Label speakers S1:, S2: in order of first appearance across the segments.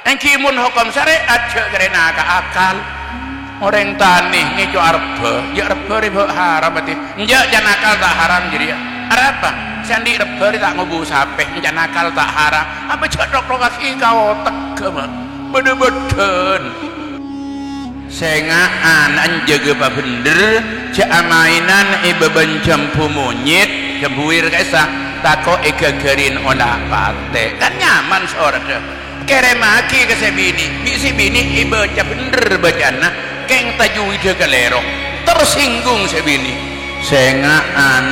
S1: engkimun hukum syariat cek kerana akal orang tani ngejo arba ya arba riba haram berarti njak janakal tak haram jadi apa sandi arba tak ngubu sampai janakal tak haram apa cedok lokasi kau tegem bede-beden sengaan anjaga pa bener cek mainan ibeban jampu monyet jambuir kaisa tako gerin olah pate kan nyaman seorang kere maki ke sebini bisi bini ibe cak bener bacana keng tajui jaga lerok tersinggung sebini sengaan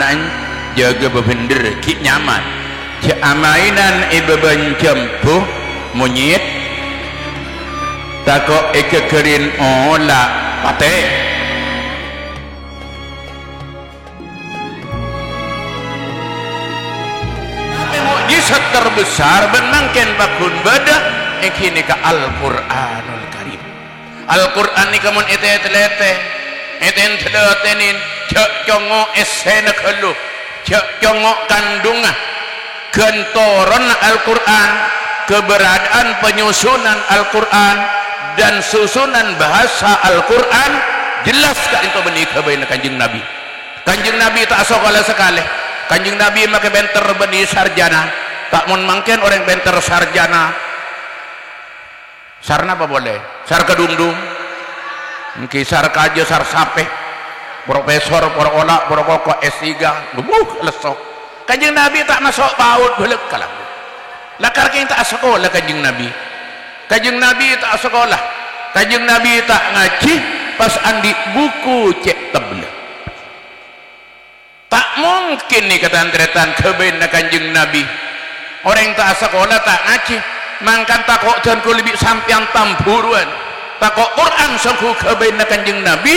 S1: jaga bener ki nyaman cek mainan ibeban jampu monyet tako gerin olah pate mukjizat terbesar benangken bakun bada kini ka Al-Qur'anul Karim. Al-Qur'an ni kamun ete-ete eten tedetenin cek congo esena kelu cek congo kandungan gentoron Al-Qur'an keberadaan penyusunan Al-Qur'an dan susunan bahasa Al-Qur'an jelas ka itu benika baina Kanjeng Nabi. Kanjeng Nabi tak sekolah sekali. Kanjeng Nabi make benter beni sarjana. Tak mun mangken orang benter sarjana. Sarna apa boleh? Sar kedungdung. Mungkin sar kaje sar sape. Profesor, para olah, para pokok S3. Lesok. Kanjeng Nabi tak masuk paut beulek kalah. Lakar king tak sekolah Kanjeng Nabi. Kanjeng Nabi tak sekolah, Kanjeng Nabi tak ngaji, pas andi buku cek tablet. Tak mungkin nih kata antretan kebena Kanjeng Nabi. Orang tak sekolah tak ngaji, mangkan takok dan kulibik sampian tamburuan. Takok Quran sangku kebena Kanjeng Nabi,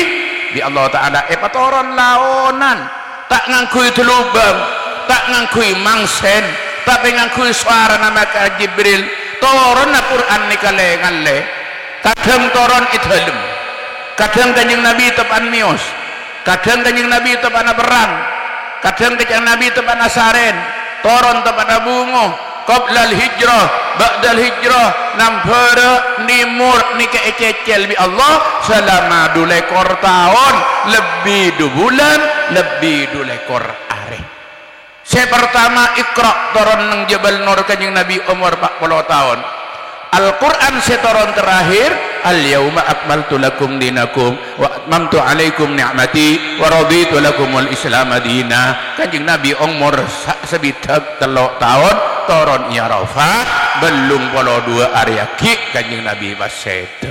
S1: bi Allah Taala patoron laonan. Tak ngangkui telubang, tak ngangkui mangsen, tapi ngangkui suara nama Jibril. Toron Al-Quran ni kalengan le kadang toron ithalem kadang Kanjeng Nabi tepan mios kadang Kanjeng Nabi tepan berang kadang Kanjeng Nabi tepan saren toron tepan bungo qoblal hijrah ba'dal hijrah nampere nimur ni keececel bi Allah selama 2 ekor tahun lebih 2 bulan lebih 2 ekor are. Saya pertama Iqra turun nang Jabal Nur Kanjeng Nabi umur 40 tahun. Al-Qur'an setoron terakhir al-yauma akmaltu lakum dinakum wa atmamtu alaikum ni'mati wa raditu lakumul islam madina. Kanjeng Nabi umur sebitak 3 tahun turun ia Arafah belum 22 area ki Kanjeng Nabi baset.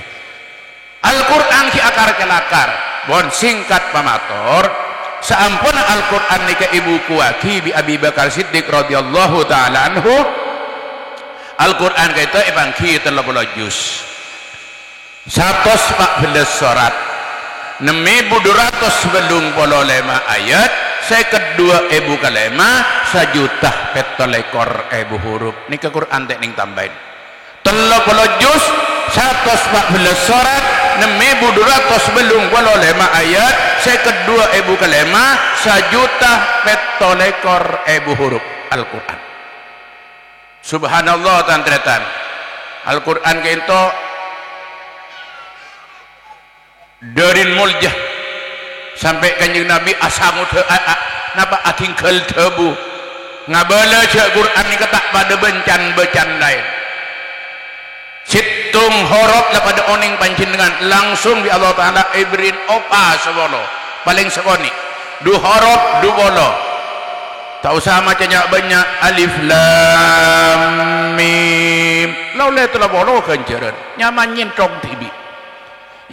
S1: Al-Qur'an ki akar kelakar bon singkat pamator saampun Al-Quran ni ke ibu kuaki bi Abi Bakar Siddiq radhiyallahu ta'ala anhu Al-Quran kata ibangki 30 juz 114 surat 6200 belum 55 ayat saya kedua ibu kalema 1.700.000 huruf ni ke Quran tekning tambahin 30 juz 114 surat 6200 belum 55 ayat saya kedua ibu kalema 1.700.000 huruf Al-Quran. Subhanallah tantretan Al-Quran kento darin muljah sampai Kanjeng Nabi asamu napa atingkel tebu ngabala cek Quran ni ketak pada bencan lain situng horok pada oning panjenengan langsung di Allah Ta'ala ibrin opa sebolo paling sekoni 2 horok 2 bolo tak usah macamnya banyak alif lam mim laulai telah bolo kenceran nyaman nyentong tibi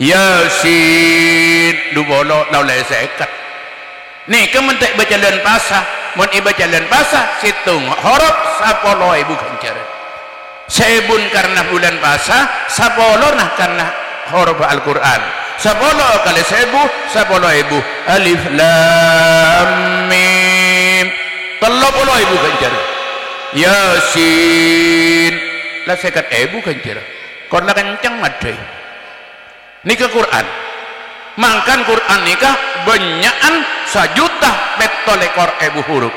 S1: yasin 2 bolo laulai sekat nih kementek bacalan pasah mun ibacalan pasah situng horok 10.000 kenceran sebun karena bulan puasa 10 nah karena huruf Al-Quran 10 kali 1000 10.000 alif lam mim 30.000 kencer yasin lah sekat ibu kencer karena kenceng ada ni ke Quran mangkan Quran nikah banyakan 1.700.000 huruf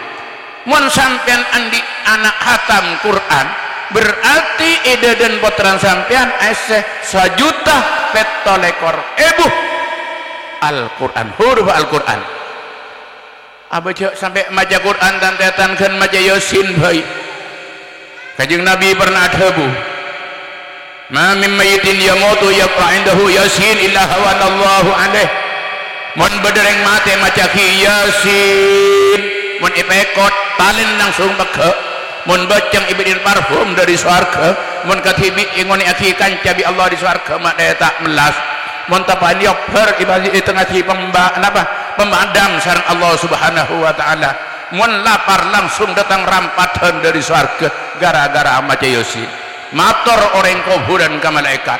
S1: mun sampean andi anak hatam Quran berarti ide dan potran sampean ese sajuta petolekor Al-Quran, huruf Al-Quran. Abaca sampai maca Quran dan tetankan maca Yasin baik. Kanjeng Nabi pernah debu. Ma min mayyitin yamutu yaqra indahu Yasin illa hawanallahu alaih. Mun bedereng mate maca ki Yasin, mun ipekot talen langsung beke. Mun bacang ibadin parfum dari swarga, mun katibi ingoni aki kancabi Allah di swarga mak daya tak melas. Mun tapani ber ibadi tengah si pemadam sareng Allah Subhanahu wa taala. Mun lapar langsung datang rampatan dari swarga gara-gara maca Yasin. Matur orang kuburan ka malaikat.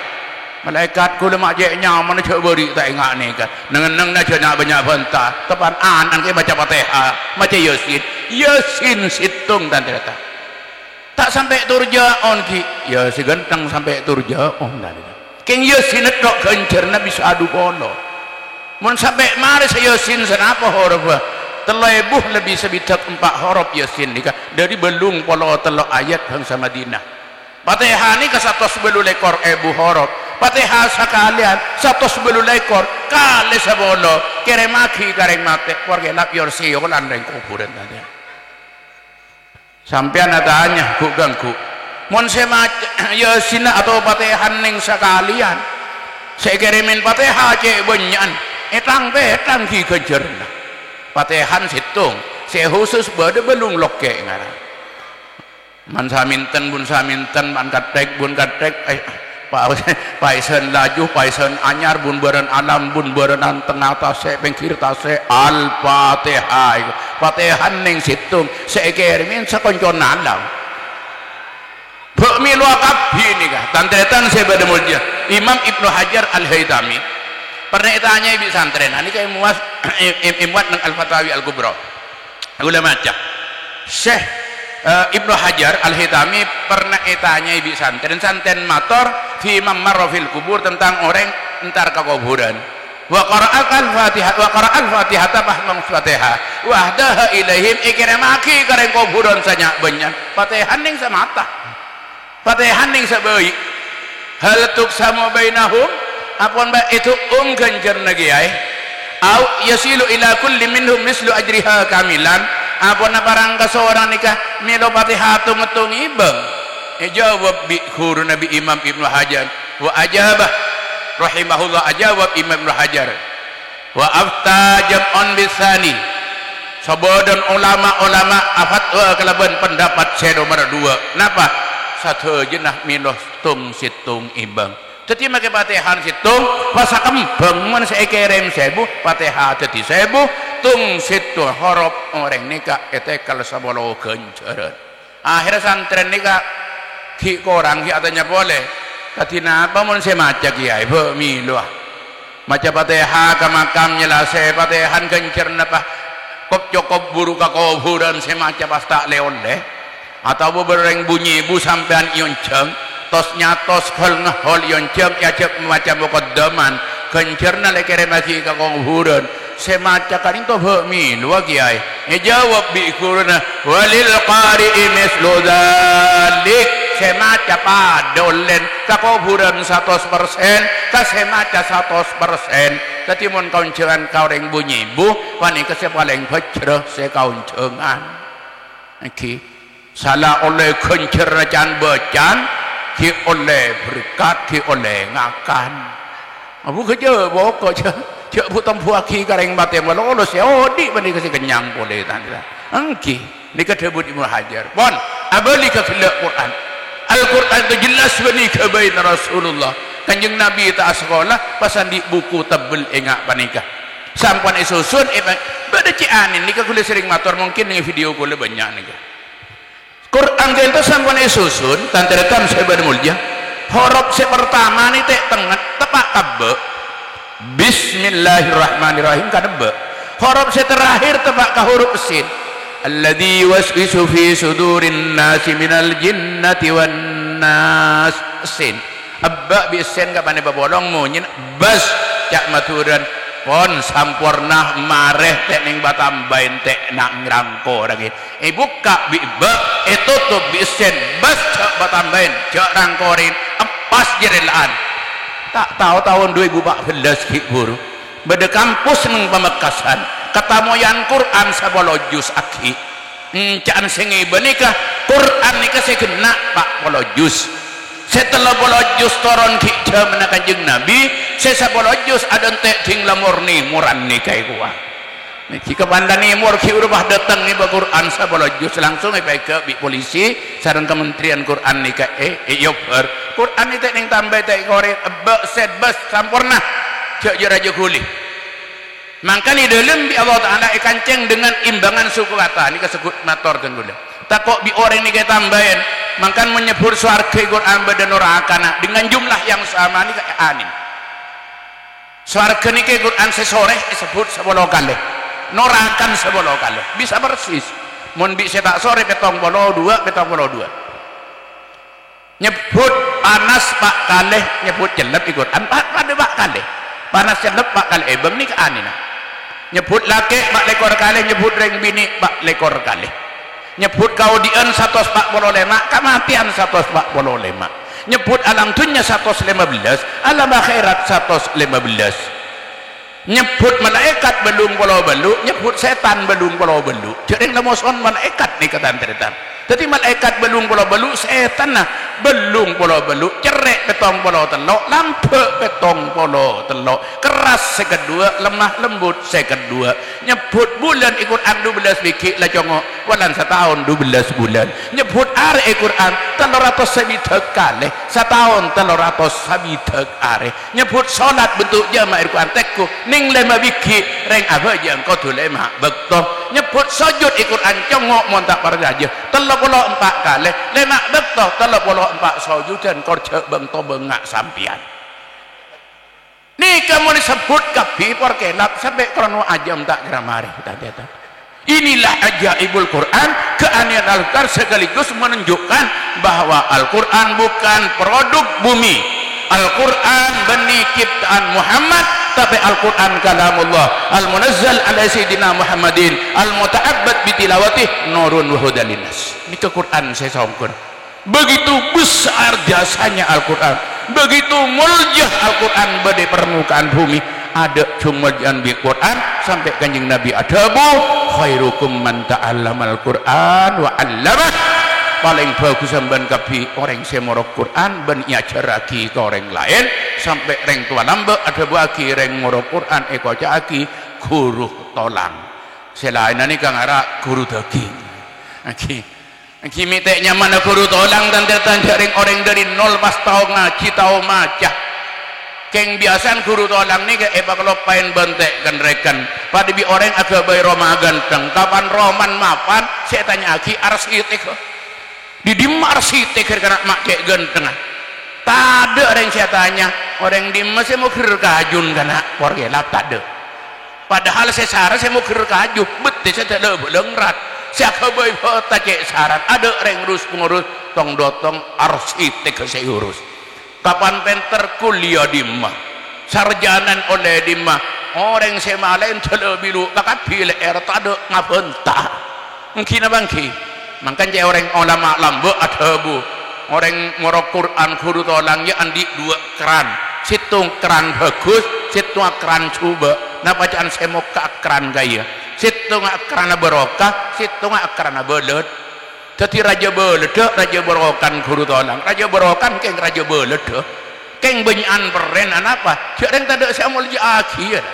S1: Malaikat kula mak je nyaman cek beri tak ingat ni kan. Nang na nak banyak bantah. Tepan an ke baca Fatihah, maca Yasin. Yasin situng dan ternyata. Tak sampai turjaon ki. Ya si ganteng sampai turjaon dan Keng Yasin tok kencerna bisa adu bono. Mun sampai mari Yasin senapa huruf telebuh lebih sebitak 4 huruf Yasin nika dari belung polo telo ayat bangsa Madinah. Fatihah ni ka 110 ekor huruf. Fatihah sakalian 110 ekor kali sebolo keremaki kareng mate warga lap yorsi lan reng kuburan tadi. Sampean tanya ku ganggu. Mun sema Yasin atau Fatihah ning sakalian saya kirimin Fatihah cek benyan etang ki kejerna Fatihah situng saya khusus bade belum loke ngaran man saminten bun saminten man katek bun katek paisen laju paisen anyar bun beren alam bun beren tengah tase pengkir tase Al-Fatihah Fatihah ning situng saya kirimin sakoncon alam Milu akabi ni kah tantretan saya pada mulia Imam Ibnu Hajar Al-Haytami pernah tanya ibu santren ini kayak muas imuat nang Al-Fatawi Al-Kubra gula macam Syekh Ibnu Hajar Al-Haytami pernah tanya ibu santren motor fi marrafil kubur tentang orang entar ke kuburan wa qara'a al-Fatihah wa qara'a al-Fatihah tabahmang Fatihah wa ahdaha ilaihim ikramaki kareng kuburan sanya banyak Fatihah ning samata Fatihah ning sabawi hal tuksamu bainahum apun ba itu ganjar nagyay au yasilu ila kulli minhum mislu ajriha kamilan apun na parang kasorang nikah milo Fatihah tumetung ibang jawab bi guru Nabi Imam Ibnu Hajar wa ajabah rahimahullah ajawab Imam Ibnu Hajar wa afta jam'un bisani sabodon ulama-ulama fatwa kalaban pendapat saya nomor 2 napa satu jenah miloh tung situng imbang jadi make Fatihah situng masa kembang man saya kirim sebu Fatihah jadi sebu tung situng huruf orang nikah etekal sabolo kencaran akhirnya santren nikah ki korang ki atanya boleh katina apa mun saya maca kiai be miloh maca Fatihah ke makam nyelase Fatihah kencer napa kop cokop buru ka kuburan saya maca pas tak leoleh atau bereng bunyi bu sampean yonceng tos nyatos hol ngehol yonceng ya cek macam mukaddaman kencerna lekere masih ka kuburan semaca karing to min wa kiai jawab bi kurna walil qari'i mislu dzalik semaca padolen ka kuburan 100% ka semaca 100% tadi mun kauncengan kaureng bunyi bu wani ke paling bajrah se kauncengan iki salah oleh kencer can becan ki oleh berkat ki oleh ngakan abu kerja boko cek putam puaki kareng batem walau lo seodi bani kasih kenyang boleh tanda angki ni kedebut Ibnu Hajar pon abali ke Quran Al-Quran itu jelas bani kebain Rasulullah kanjeng Nabi tak sekolah pasan di buku tebel engak panikah sampan isusun pada cianin ni kuliah sering motor mungkin dengan video kuliah banyak nih Quran itu sampai susun tanteretan saya bermulia huruf pertama ni tek tengah tepak kabe Bismillahirrahmanirrahim kadebe huruf terakhir tepak ke huruf sin alladzi waswisu fi sudurin nasi minal jinnati wan nas sin abba bisin ka pane babolong munyin bas cak maturan pon sampurna mareh tek ning batambain tek nak ngrangko lagi buka bi ba tutup bi sen bas cak batambain cak rangkorin pas jerelaan tak tahu tahun 2014 ki guru bede kampus nang Pamekasan katamoyan Quran sabolo juz aki caan sengi benikah Quran nikah sekena pak bolo juz setelah bolojus toron ki jaman Kanjeng Nabi sesa bolojus ada entek ting lamurni muran nikai kuah jika pandani mur ki urubah datang ni Quran sa bolojus langsung ke bi polisi sareng kementerian Quran nikai yoper Quran itu ning tambah tek kore ba set bas sampurna cek raja kuli mangka ni dalam bi Allah taala kanceng dengan imbangan suku kata ni kasebut mator kan gula takok bi orang ni kita tambahin makan menyebut surga Quran badan neraka dengan jumlah yang sama ni kayak anin surga ni Quran sesore disebut 10 kali neraka 10 kali bisa persis mun bisa tak sore petong bolo 2 nyebut panas pak kali nyebut jelek Quran pada pak kali panas jelek pak kali ebeng ni ke anin nyebut laki pak lekor kali nyebut reng bini pak lekor kali nyebut kaudian 145 kematian 145 nyebut alam dunia 115 alam akhirat 115 nyebut malaikat belum belu nyebut setan belum belu jadi lemoson malaikat nih kata cerita jadi malaikat belum belu setan nah belum belu cerek petong bolo telok lampe petong bolo telok keras sekedua lemah lembut sekedua nyebut bulan ikut 12 biki lah congo walan setahun 12 bulan nyebut are Quran 300 sabitek kali setahun 300 sabitek are nyebut salat bentuk jamaah Quran tekku ning 5 biki reng apa jang kau tu lemah bekto nyebut sujud Quran congo montak paraja 34 kali lemah bekto 34 sujudan korja bengto bengak sampian ni kamu disebut kapi porkelap sampai krono ajam tak gramari kita inilah ajaibul Quran keanehan Al-Quran sekaligus menunjukkan bahwa Al-Quran bukan produk bumi Al-Quran benih ciptaan Muhammad tapi Al-Quran kalamullah al-munazzal ala sayyidina Muhammadin al-muta'abbad bitilawatih nurun wa hudalinas ini ke Quran saya songkur begitu besar jasanya Al-Quran begitu mulia Al-Quran pada permukaan bumi ada cumajaan di Quran sampai Kanjeng Nabi adabu khairukum man ta'allama Al-Quran wa 'allamah paling bagus sampean kapi orang semorok Quran ben iajaraki ke orang lain sampai reng tua lambe ada bagi reng morok Quran aki guru tolang selain ini kang ara guru daging aki miteknya mana guru tolang dan jaring orang dari nol pas tahu ngaji tahu maca keng biasan guru tolang ni ke kalau pain bentek kan rekan pada bi orang agak bayi Roma ganteng kapan roman mapan saya tanya aki arsitek di dimar arsitek karena mak cek ganteng tak ada orang saya tanya orang di masih mau kajun karena warga lap tak ada padahal saya sarah saya mau kajun betul saya tak ada lengrat saya kebayi tak cek syarat ada orang urus pengurus tong dotong arsitek saya urus kapan penter kuliah di mah sarjanan oleh di mah orang saya malain terlebih lu kakak pilih tak ada ngabentah mungkin abangki makanya orang ulama lambe ada bu orang ngorok Quran guru tolangnya andi 2 keran situng keran bagus situng keran coba nah bacaan saya mau ke keran gaya situng keran barokah situng keran belet jadi raja belet raja barokan guru tolang raja barokan keng raja belet keng banyakan perenan apa jarang tak ada saya mau lihat akhir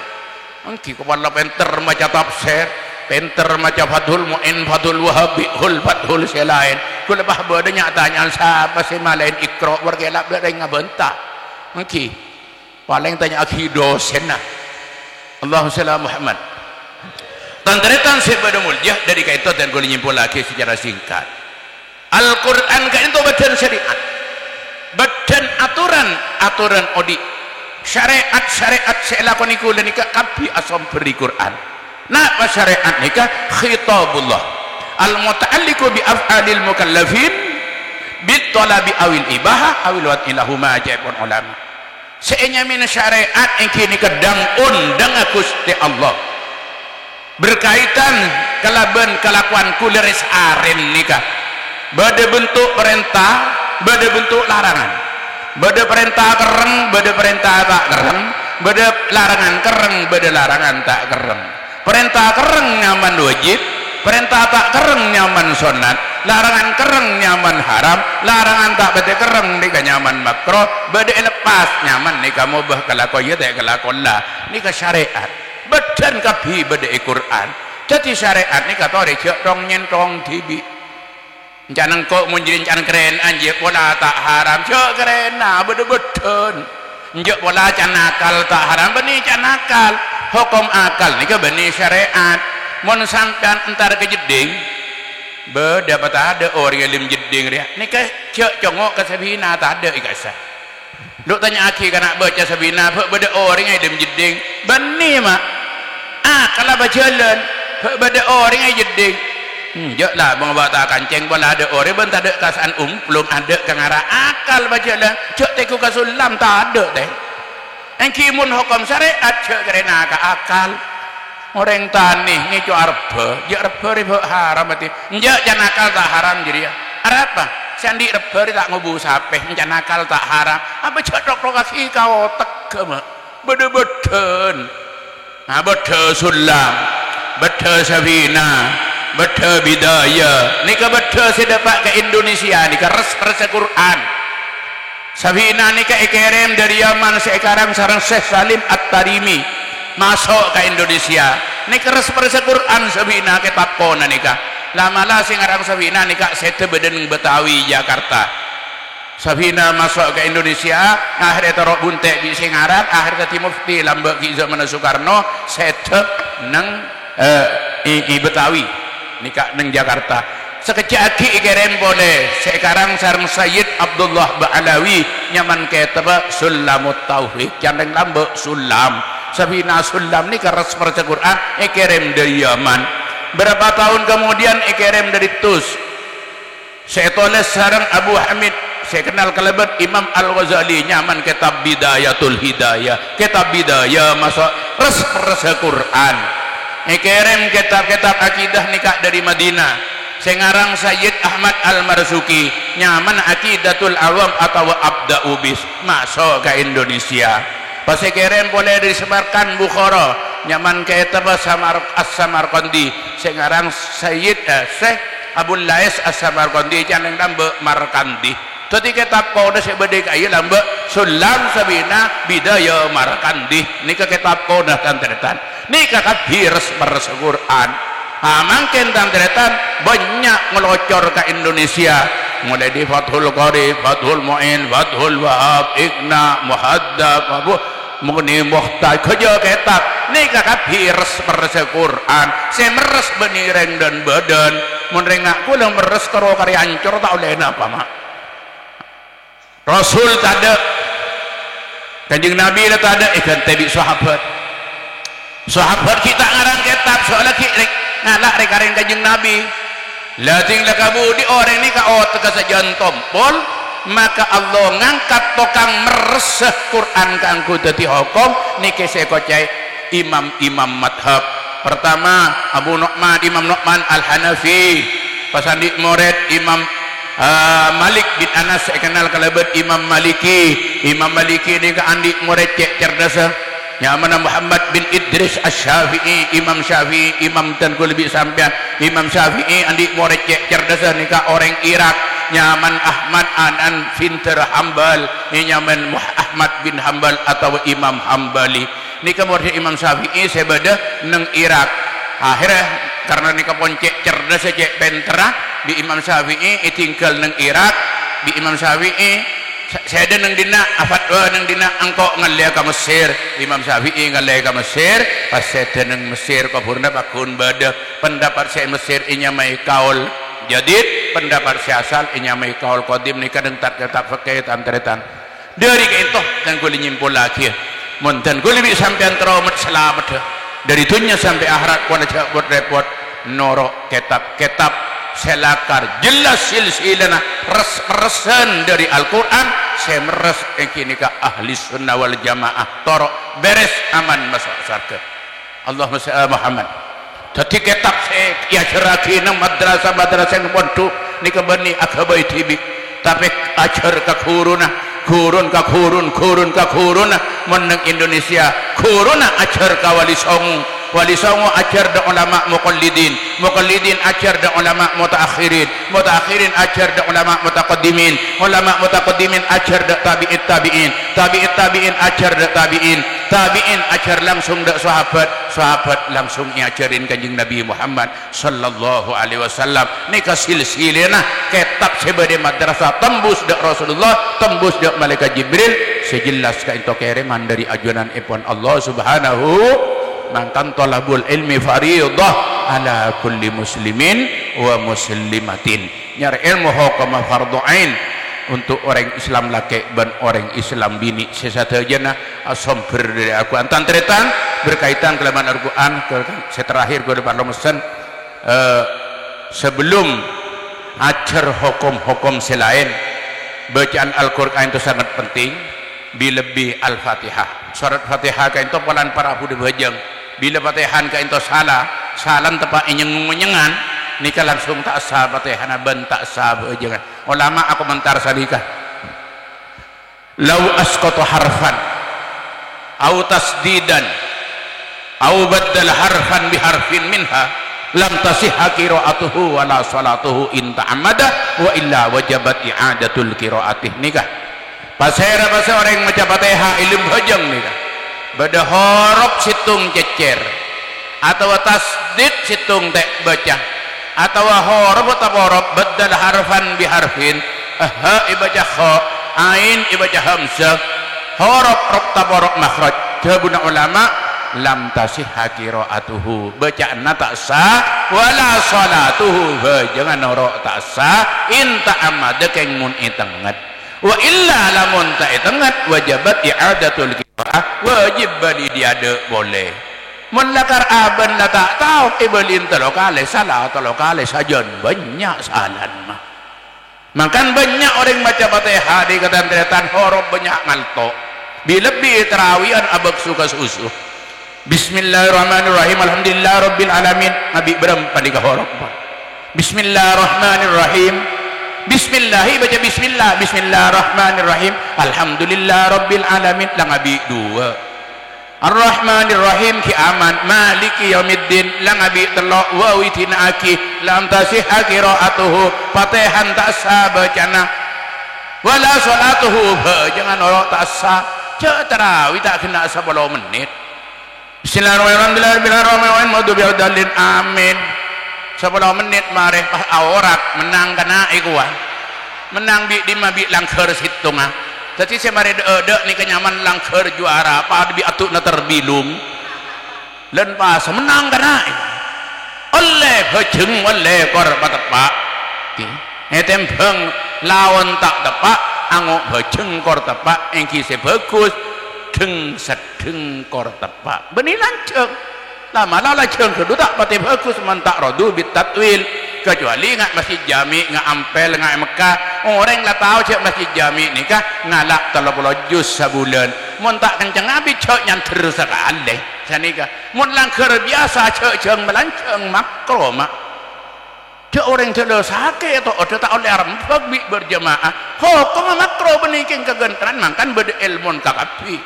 S1: mungkin kepala penter macam tafsir penter macam Fathul Mu'in Fathul Wahabi hul Fathul selain ku lebah badanya tanya siapa sih malain ikro wargelap dah ngabentah mungkin paling tanya akhi dosen nah Allahumma shalli Muhammad tantaretan sebada mulia dari kaitan dan ku nyimpul lagi secara singkat Al-Quran kan itu badan syariat badan aturan odi syariat saya lakoni kula nika kapi asam beri Quran nah syariat nikah khitabullah al-muta'alliqu bi af'alil mukallafin bit talabi awil ibaha awil wat ilahuma ja'ibun ulama seenya min syariat yang kini kedang undang Gusti Allah berkaitan kalaban kelakuan kuleris aren nikah bade bentuk perintah bade bentuk larangan bade perintah kereng bade perintah tak kereng bade larangan kereng bade larangan tak kereng perintah kereng nyaman wajib perintah tak kereng nyaman sunat larangan kereng nyaman haram larangan tak bade kereng nikah nyaman makro bade lepas nyaman nikah mubah kelakon ya tak kelakon lah nikah syariat badan kabi bade Quran jadi syariat nikah tore jek dong nyentong tibi jangan kok munjirin jangan keren anjek pola tak haram jek keren nah bade beden jek pola can nakal tak haram beni can nakal hukum akal nikah beni syariat mun sampean entar ke jeding dapat ada orang yang lim jeding dia nikah cek congok ke sabina tak ada ikasa duk tanya aki kana baca sabina beda orang yang lim jeding beni mak kalau berjalan beda orang yang jeding jek lah bang bawa kancing bola ada orang bentar ada kasaan belum ada kangara akal berjalan cek teku kasulam tak ada teh engkimun hukum syariat cek kerana akal orang tani ngejo arba ya arba riba haram berarti njak janakal tak haram jadi ya apa sandi arba tak ngubu sapeh janakal tak haram apa cedok lokasi kau tegem bede-beden nah bede sulam bede sabina bede bidaya nikah bede sedapat ke Indonesia nikah res Quran sabina nikah ikerem dari Yaman sekarang sarang Syekh Salim At-Tarimi masuk ke Indonesia nikah resperse Quran sabina kitab kona nikah lamalah sing arang sabina nikah sete beden Betawi Jakarta sabina masuk ke Indonesia akhirnya taruh buntek di sing Arab akhirnya tadi mufti lambak ki zaman Soekarno sete nang Betawi nikah nang Jakarta sekejap aki ikerem boleh sekarang sarang Sayyid Abdullah Ba'alawi nyaman ketaba Sulamut Tauhid candeng lambak sulam sabina sulam ni keras percaya Quran ikirim dari Yaman berapa tahun kemudian ikirim dari Tus saya tulis sarang Abu Hamid saya kenal kelebat Imam Al-Ghazali nyaman kitab Bidayatul Hidayah kitab Bidayah masuk res percaya Quran ikirim kitab-kitab akidah nikah dari Madinah sengarang Sayyid Ahmad Al-Marzuki nyaman Aqidatul Awam atau Abda'u bis masuk ke Indonesia pas kirim boleh disebarkan Bukhara nyaman ke As-Samarqandi sengarang Sayyid Syekh Abul Lais As-Samarqandi jangan lambe Markandi tadi kitab kau dah sebede kaya lambe Sulam Sabina Bidaya Markandi nikah kitab kau dah tanteretan nikah kabir beres Quran mungkin tanteretan banyak ngelocor ke Indonesia mulai di Fathul Qari Fathul Mu'in Fathul Wahab Iqna Muhaddab Abu Muni Muhtaj kerja kitab nikah kabir beres Quran saya meres benireng dan badan menrengak kula meres karo karya hancur tak oleh apa mak Rasul tak ada kanjeng Nabi tak ada ikan tabi sahabat kita ngarang kitab soalnya ngalak rekarin kanjeng Nabi lating lakabudi orang ni ka otak kasajan tompol maka Allah ngangkat tokang meresah Quran kangku dadi hukum niki saya kocai imam-imam madhab pertama Abu Nu'man Imam Nu'man Al-Hanafi pasandi murid Imam Malik bin Anas saya kenal kalabat Imam Maliki ni ka andi murid cek cerdas nyaman Muhammad bin Idris Asy-Syafi'i Imam Syafi'i Imam dan ku lebih sampean Imam Syafi'i andi murid cek cerdas nikah orang Irak nyaman Ahmad Anan Finter Hambal nyaman Ahmad bin Hambal atau Imam Hambali nikah murid Imam Syafi'i sebada neng Irak akhirnya karena nikah poncek cerdas cek pentera di Imam Syafi'i tinggal neng Irak di Imam Syafi'i saya ada neng dina fatwa neng dina angkok ngalih ke Mesir Imam Syafi'i ngalih ke Mesir pas saya ada neng Mesir kaburna pakun bada pendapat saya Mesir inya mai kaul jadi pendapat saya asal inya mai kaul qadim nikah dan tetap fakih tanteretan dari itu dan kulit nyimpul lagi montan kulit sampean teraumat selamat dari dunia sampai akhirat kuala buat repot norok kitab selakar jelas silsilana resen dari Al-Quran saya meres kini ka ahli sunnah wal jamaah torok beres aman masuk surga. Allahumma shalli Muhammad. Tadi kitab saya ya ceraki nang madrasah yang pondok ni kebani akabai tibi tapi ajar ka kuruna kurun meneng Indonesia kuruna ajar ka wali songo ajar da ulama muqallidin ajar da ulama mutaakhirin ajar da ulama mutaqaddimin ajar da tabi'in ajar da tabi'in ajar langsung da sahabat langsung ngajarin kanjeng Nabi Muhammad sallallahu alaihi wasallam ni ka silsilena kitab sebade madrasah tembus da Rasulullah tembus da malaikat Jibril sejelas ka into kereman dari ajunan ipun Allah subhanahu mangkan talabul ilmi fariidah ala kulli muslimin wa muslimatin nyari ilmu hukum fardhu ain untuk orang Islam laki dan orang Islam bini sesatajana asomber dari aku antan tretan berkaitan kelaman Al-Quran saya terakhir gue depan mesen sebelum ajar hukum-hukum selain bacaan Al-Quran itu sangat penting bilebih Al-Fatihah surat Fatihah kain to polan para budak bajang bila Fatihan kain to salan tepak menyengan nikah langsung tak sah Fatihan ben tak sah bajangan ulama aku mentar salikah lau asqata harfan au tasdidan au baddal harfan bi harfin minha lam tasihha qira'atuhu wala salatuhu in ta'ammada wa illa wajabat i'adatul qira'atih nikah pasera pasera orang maca Fatihah ilmu bajang nikah bada huruf situng cecer atau tasdid situng tek baca atau huruf badal harfan biharfin ha ibaca kha ain ibaca hamzah huruf tabarok makhraj jabuna ulama lam tasihha qira'atuhu bacaanna tak sah wala salatuhu jangan norok tak sah in ta'ammada keng mun itengat wa illa lamun ta itengat wajibat i'adatul qira'ah wajib bali diada boleh mun lakar aban la tak tahu ibelin telokale salah telokale sajon banyak salan mah makan banyak orang baca Fatihah di ketenteretan huruf banyak ngalto bilebih terawian abak suka susu bismillahirrahmanirrahim alhamdulillah rabbil alamin nabi berempat di huruf bismillahirrahmanirrahim bismillahi baca bismillah bismillahirrahmanirrahim alhamdulillah rabbil alamin lang abi dua arrahmanirrahim ki aman maliki yaumiddin lang abi telok wa witina aki lam tasihha qira'atuhu Fatihan tak sah bacana wala salatuhu jangan orang tak sah cek tarawih tak kena 10 menit bismillahirrahmanirrahim maghdubi amin 10 menit mareh pas aurat menang kena ikuah menang bi mabi langker situng ah jadi saya mari dek ni kenyaman langker juara apa bi atuk na terbilung len pas menang kena oleh bejeng oleh kor patepak etem beng lawan tak tepak angok bejeng kor tepak engki se bagus deng sedeng kor tepak benih lanceng lama lah lanceng kedua tak pati bagus mantak rodu bit tatwil kecuali ngak masjid jami ngak ampel ngak Mekah orang lah tahu cek masjid jami ni kah ngalak 30 juz sebulan mun tak kencang abi cek nyanter sekali sani kah mun langker biasa cek jeng melanceng makro mak cek orang cek sakit atau ada tak oleh rempek bi berjamaah hukum makro beniking kegentaran makan berde ilmun kakapi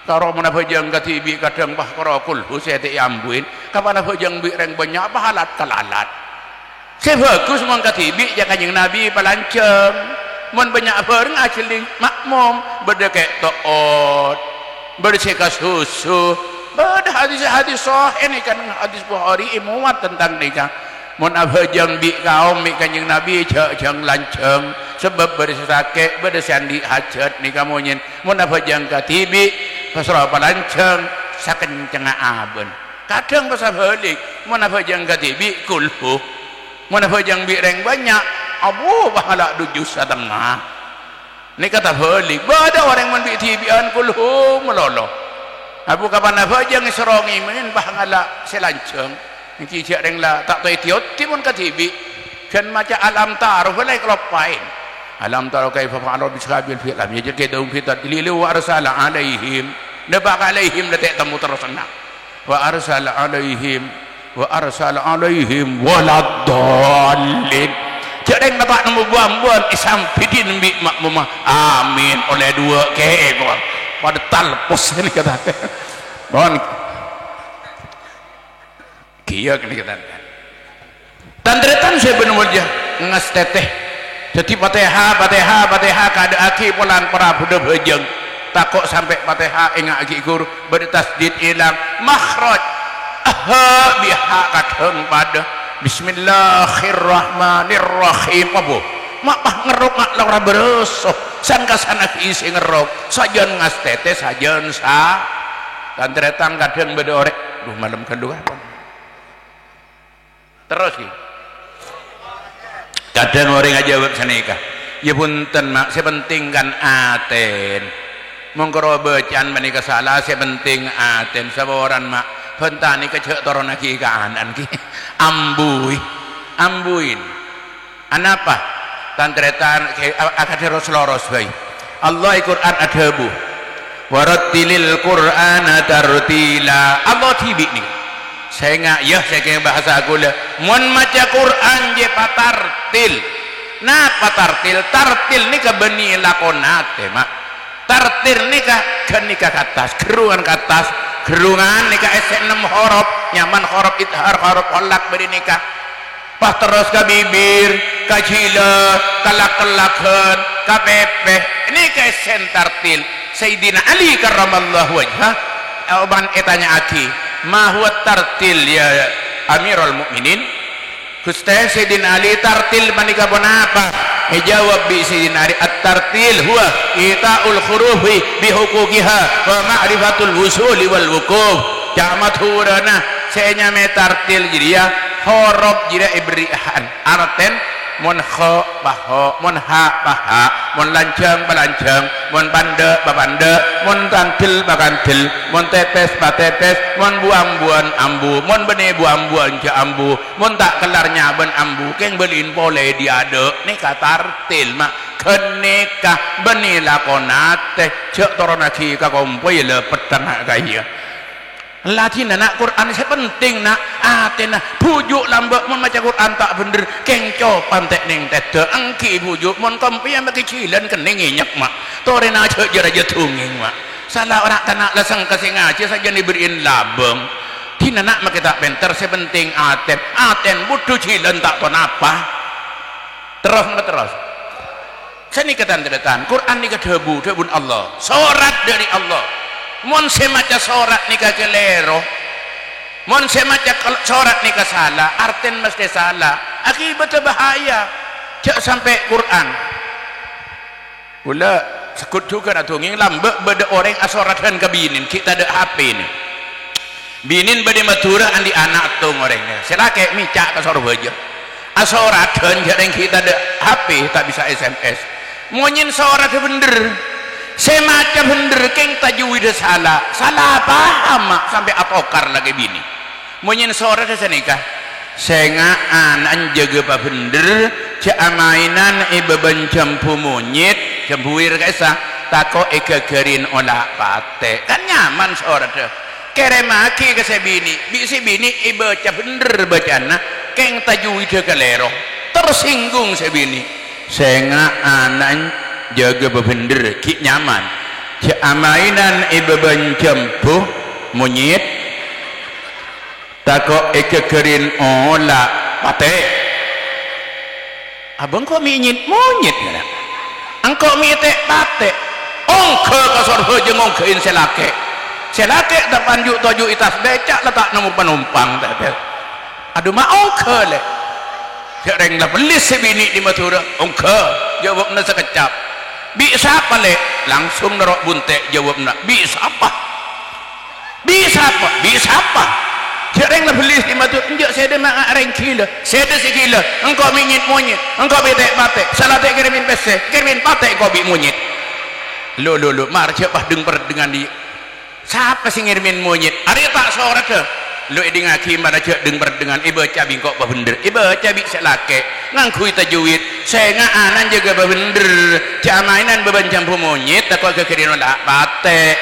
S1: karo mana bajang katibi kadang bah karo kulhu saya tak ambuin kapan bajang bi reng banyak pahalat kalalat saya bagus mon katibi ya kanjeng Nabi palanceng mon banyak bareng aciling makmum berdekek toot berseka susu beda hadis-hadis sahih ini kan hadis Bukhari muat tentang nikah mon abajang bi kaum mi kanjeng Nabi jang lanceng sebab bersakit bersandi hajat nikah monyen mon abajang katibi pasrah palanceng sakenceng aben kadang pasal balik mun abajang katibi kulhu mun abajang bi reng banyak abu bahala 7,5 ni kata balik bada orang mun bi tibian kulhu melolo abu kapan abajang serongi men bah ngala selanceng iki cek reng la tak tahu tiot timun katibi kan macam alam taruh boleh kelopain alam taruh kaifa fa'ala bi ashabil fil lam yajid kaidahum fi tadlil wa arsala alaihim nabaq alaihim detek temu terus nak wa arsala alaihim waladdallin jadi nampak nombor buang-buang isam pidin bi makmumah amin oleh dua ke kau pada talpos ini kata mohon kia ini kata tandretan saya benar wajah ngas teteh jadi Fatihah kada aki pulan para budak bejeng takut sampai Fatihah ingat aki guru bertasdid ilang makhraj biha kadang pada bismillahirrahmanirrahim apa mak ngerok mak laura beresok sangka sana isi ngerok sajan ngas teteh sajan sa tandretan kadang bedorek duh malam kedua apa terus ki kadang orang aja jawab senikah ya punten mak saya penting kan aten mongkoro bacaan menikah salah saya penting aten saboran mak pentani kecek toron lagi ke anan ki ambuin anapa tantretan akad Rasulullah baik Allah Quran adabu warattilil Qur'ana tartila Allah tibik nih saya nggak ya saya kayak bahasa aku lah mon maca Quran je patartil nah patartil tartil ni ke beni lakonate mak tartil ni ke atas kerungan ke atas gerungan nikah esen 6 huruf nyaman huruf ithar huruf olak beri nikah pas terus ke bibir ke jila kelak-kelakan ke pepeh ini ke esen tartil Sayyidina Ali karramallahu wajhah oban etanya aki ma huwa tartil ya Amirul Mukminin Gusti Sayyidina Ali tartil manika bonapa jawab bi Sayyidina Ali at-tartil huwa itaul hurufi bi huquqiha wa ma'rifatul wusuli wal wuquf jamat hurana senya metartil jadi ya huruf jira ibrihan arten mon kha baha mon ha baha mon lancang balancang mon banda babanda mon tantil bakantil mon tepes batepes mon buang-buan ambu mon bene buang-buan ja ambu mon tak kelarnya ben ambu keng belin boleh diade ni katartil mak kenika beni lakonate cek toronaki ka kompoi le petana kaya Latin nak Quran saya penting nak aten pujuk lambak mun maca Quran tak bener kengco pantek ning tete engki pujuk mun kompi yang bagi cilan kening nyak mak torena cek jaraja tunging mak salah orang tanak leseng kasing aja saja diberiin labeng tina nak mak kita benter saya penting aten butuh cilan tak ton apa terus seni ketan-ketan Quran ni kedebu debun Allah surat dari Allah mon saya maca surat nikah kelero mon saya maca surat nikah salah arten mesti salah akibat bahaya cak sampai Quran pula sekut juga nak tunging lambak beda orang asoratan ke binin kita ada HP ni binin beda matura andi anak tung orangnya selake micak ke sorot aja asoratan jadi kita ada HP tak bisa SMS monyin surat bener saya macam bener keng tajwid salah paham mak sampai atokar lagi bini monyin sore saya nikah saya ngaan jaga apa bener cak mainan ibaban campu monyet campuir kaisa tako gerin olah pate kan nyaman sore tu kere maki ke saya bini bisi bini ibaca bener bacana keng tajwid kelero tersinggung saya bini saya ngaan jaga bener ki nyaman cak mainan ibaban campu monyet tako gerin olah pate abang kok minyit monyet kan engkau mitek pate ongke kasor hoje ngongkein selake tak panjuk toju itas becak letak nemu penumpang aduh mah ongke le reng lah belis sebini di Matura ongke jawabnya sekecap bisa apa le langsung nerok buntek jawabnya bisa apa Cereng lah belis di matu enjak saya ada mak reng kila saya ada sekila engkau monyet engkau betek patek salah tak kirimin pese kirimin patek kau bi monyet lo mar cepat dengar dengan di siapa sih ngirimin monyet ada tak seorang ke lu ngaki mana cek deng berdengan iba cabi kok bener iba cabi selake ngangkui tajwid saya ngaanan juga bener cak mainan beban campur monyet tak kok kekirin olah pate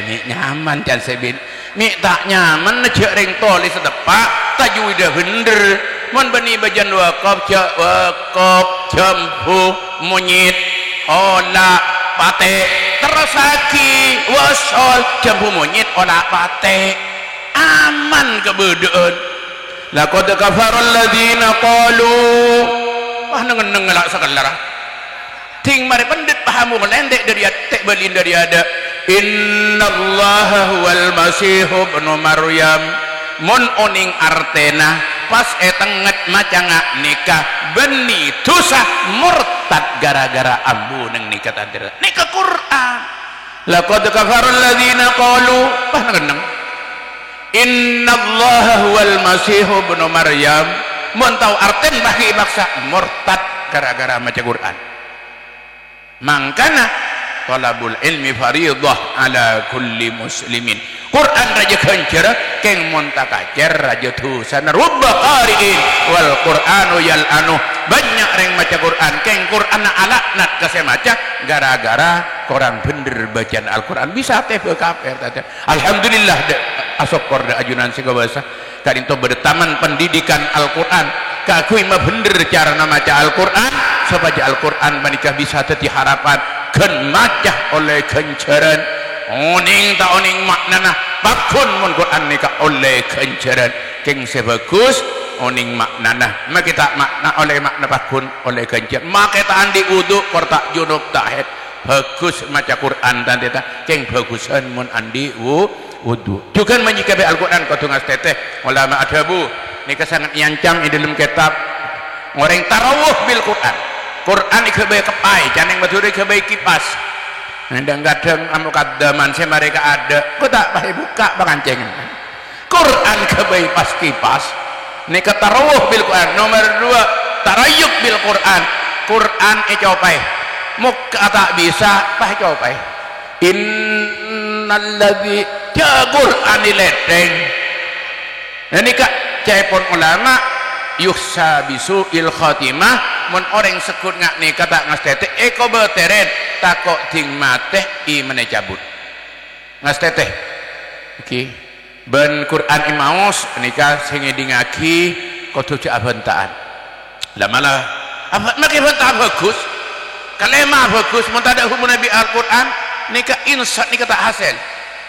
S1: mi nyaman can sebin mi tak nyaman cek ring toli sedepak tajwid dah bener mon bani bajan wakop campur monyet olah pate terus lagi wasol campur monyet olah pate aman kebedaan laqad kafara alladziina qalu wah nengen ngelak sakelara ting mari pendit pahamu melendek dari atek balin dari ada innallaha huwal masihu ibnu maryam mun oning artena pas etenget macanga nikah beni tusah murtad gara-gara ambu neng nikah tadira nikah Quran laqad kafara alladziina qalu wah nengen innallaha huwal masihu ibnu maryam mun tau arten bagi maksa murtad gara-gara maca Quran mangkana talabul ilmi fariidah ala kulli muslimin Quran raja kencer keng mun takacer raja tusan rubba qari'in wal qur'anu yal'anu banyak reng maca Quran keng Quran alaknat kase maca gara-gara korang bener bacaan Al-Quran bisa teh kafir teh alhamdulillah asok korda ajunan segawasa kadinto bertaman pendidikan Al-Quran kakui mah bener cara maca Al-Quran supaya Al-Quran menikah bisa teti harapan ken maca oleh kenceran oning tak oning maknana bakun mun Quran nikah oleh kenceran keng sebagus oning maknana mak kita makna oleh makna bakun oleh kenceran mak kita andi wudu kortak junub tahid bagus maca Quran dan kita keng bagusan mun andi wudu juga menyikapi Al-Quran kau tungas teteh ulama adabu ini sangat nyancam di dalam kitab orang tarawuh bil Quran Quran ikebai kepai jangan betul ikebai kipas kadang-kadang amukadaman saya mereka ada kau tak pakai buka pengancengan Quran kebai pas kipas ini tarawuh bil Quran nomor 2 tarayuk bil Quran Quran copai muka tak bisa pakai copai innalladzi Quran dileteng ini kak cepon ulama yuhsa bisu il khatimah mun orang sekut ngak nih kata ngastete eko beteret takok ting mateh i menecabut ngastete iki ben Quran imaus nikah singi dingaki kudu cak bentaan lah malah apa makin bentaan bagus kalema bagus mun tak ada hubungan Nabi Al-Quran nikah insat nikah tak hasil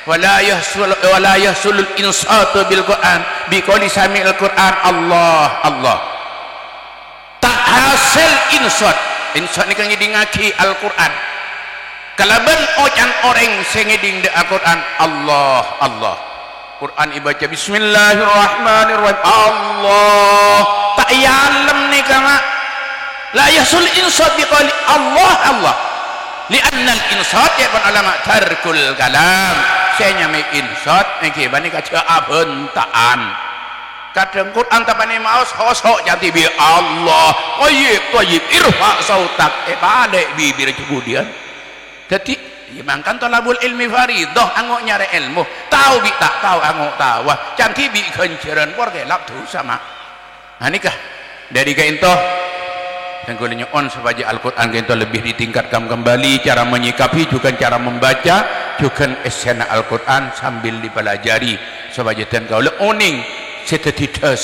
S1: wala yahsulul insatu bil Quran biqauli sami'il Quran Allah Allah tak hasil insat ni kan ngidingaki Al-Quran kalaban ocan orang sing ngiding de Al-Quran Allah Allah Quran ibaca bismillahirrahmanirrahim Allah tak yalem ni kama la yahsul insat biqauli Allah Allah li'anna al-insat ya pan ulama tarkul kalam saya nyamai insat niki bani kaca abentaan kadang Quran tapane maos hosok janti bi Allah qayyib irfa sautak balik bibir kemudian jadi mangkan talabul ilmi faridah angok nyari ilmu tahu bi tak tahu angok tahu canti bi kenceran por gelap tu sama nikah dari kaintoh yang golenya on supaya Al-Quran kita lebih ditingkatkan kembali cara menyikapi juga cara membaca juga esena Al-Quran sambil dipelajari supaya dan kau oning setidaknya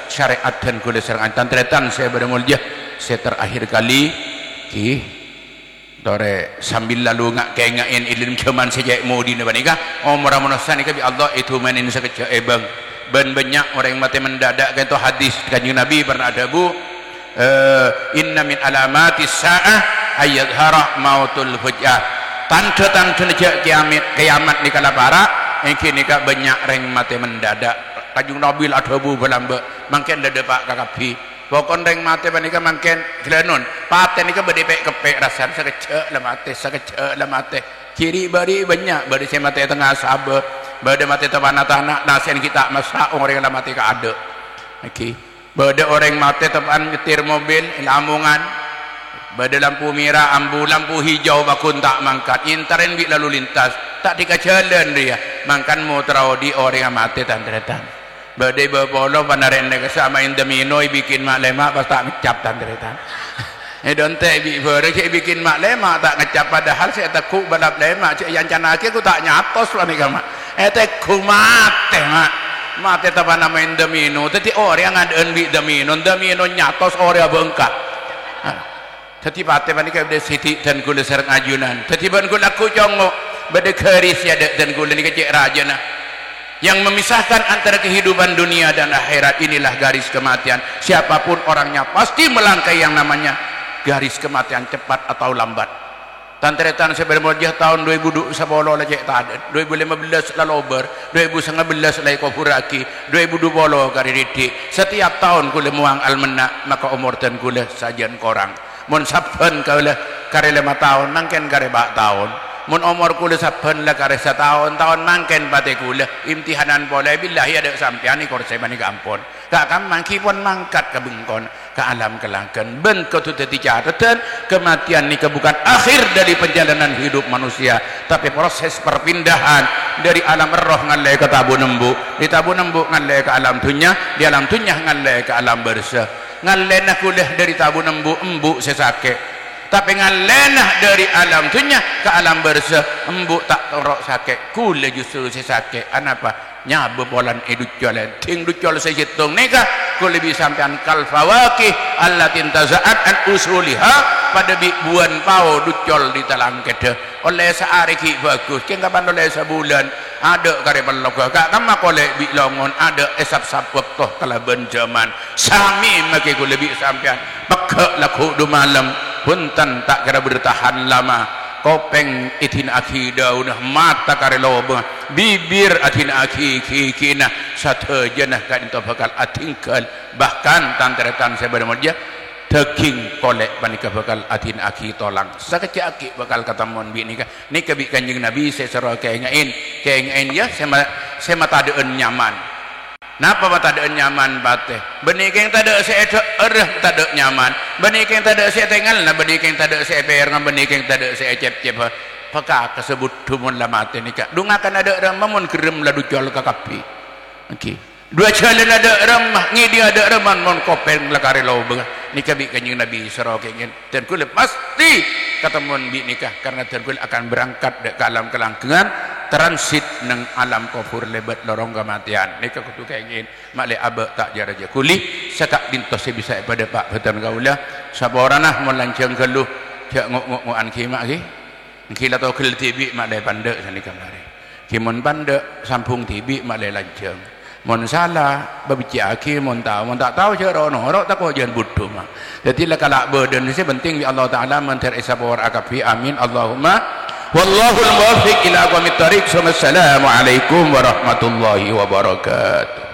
S1: syariat dan kule serangan tantretan saya bermulja saya terakhir kali ki dore sambil lalu ngak kengain ilmu cuman sejak mau di nebanika omra monosan bi Allah itu mainin sekecil ebang ben banyak orang yang mati mendadak itu hadis kanjeng Nabi pernah ada bu inna min alamatis sa'ah ayyadhara mautul fujah tanda-tanda kiamat ni kala para engki nika banyak reng mati mendadak kanjeng Nabi adabu belamba mangken dada pak kakapi pokon reng mati panika mangken gelanon paten nika bedepek kepek rasan sakecek la mati kiri bari banyak bari saya mati tengah sabar bade mati tanah nasen kita masa orang la mati ka ada okay. Bada orang mati tepan nyetir mobil lamungan bada lampu merah ambu lampu hijau bakun tak mangkat interen bi lalu lintas tak dikajalan dia mangkan mau terawdi orang yang mati tandretan badai bapolo panaren ke sama indeminoi bikin mak lemak pas tak ngecap tandretan donte bi bere cek bikin mak lemak tak ngecap padahal saya takut balap lemak cek yang canake aku tak nyatos lah nih mak ku mate mak mate apa nama indemino tadi orang yang ada bi indemino nyatos orang bengkak tadi pate panik ada siti dan gula serang ajunan tadi ban gula aku congok bade keris ya dan gula ni kecek raja nah yang memisahkan antara kehidupan dunia dan akhirat inilah garis kematian. Siapapun orangnya pasti melangkai yang namanya garis kematian cepat atau lambat. Tantretan sebenarnya tahun 2010 lah cek tadi, 2015 lah lober, 2019 lah kopuraki, 2020 kari ridik. Setiap tahun kule muang almena maka umur dan kule sajian korang. Mun saben kule kari 5 tahun, mungkin kari 4 tahun. Mun umur kula saben la kare setahun tahun mangken bate kula imtihanan boleh billahi ada sampean ni korse bani kampun gak kam mangki pun mangkat ke bengkon ke alam kelangken ben kau tu tadi catatan kematian ni bukan akhir dari perjalanan hidup manusia tapi proses perpindahan dari alam roh ngalle ke tabu nembu di tabu nembu ngalle ke alam dunya di alam dunya ngalle ke alam barza ngalle nak kulah dari tabu nembu embu sesake tapi ngalenah dari alam dunia ke alam barza embuk tak torok sakit kule justru saya sakit kenapa nyabe bolan ducol ting ducol saya hitung nikah kule bisa sampean kal fawaqih allatin tazaat an usuliha pada buan pau ducol di talang kede oleh sehari ki bagus king kapan oleh sebulan ada kare peloga kak kama kole bi longon ada esap-sap waktu kala benjaman sami make kule bi sampean pekak laku du malam punten tak kira bertahan lama kopeng itin aki daunah mata kare loba bibir atin aki kikina satu jenah kan itu bakal atingkal bahkan tantretan sebenarnya daging kolek panika bakal atin aki tolang sakit aki bakal ketemuan bi nikah nikah bi kanjeng Nabi sesero kengain ya sema tadeun nyaman napa mata ada nyaman bate benih yang tak ada saya tak ada nyaman benih yang tak ada saya tinggal nah benih yang tak ada saya per dengan benih yang tak ada saya cep peka kesebut dumun lah mati nikah dungakan ada orang mamun kerem lah ducol ke kapi okey dua jalan ada ramah ngidi ada raman mon kopeng lah kare lau nikah bi kanjeng Nabi sarau kengin dan kule pasti ketemuan bi nikah karena dan kule akan berangkat ke alam kelangkengan transit nang alam kufur lebat lorong kematian nikah kutu kengin mak le abe tak jaraja kuli sekak dintos bisa pada pak betan kaula saboranah mon lanceng keluh jak ngok-ngokan ki mak ki ngki la to kel tibi mak le pandek sani kamari ki mon pandek sampung tibi mak le lanceng mon salah babiciaki mon tak tahu cara ono tak kau jangan bodoh mak jadi lah kalau badan ini penting Allah Taala menterisa bawar akafi amin Allahumma wallahul muwaffiq ila aqwamit thariq. Assalamualaikum warahmatullahi wabarakatuh.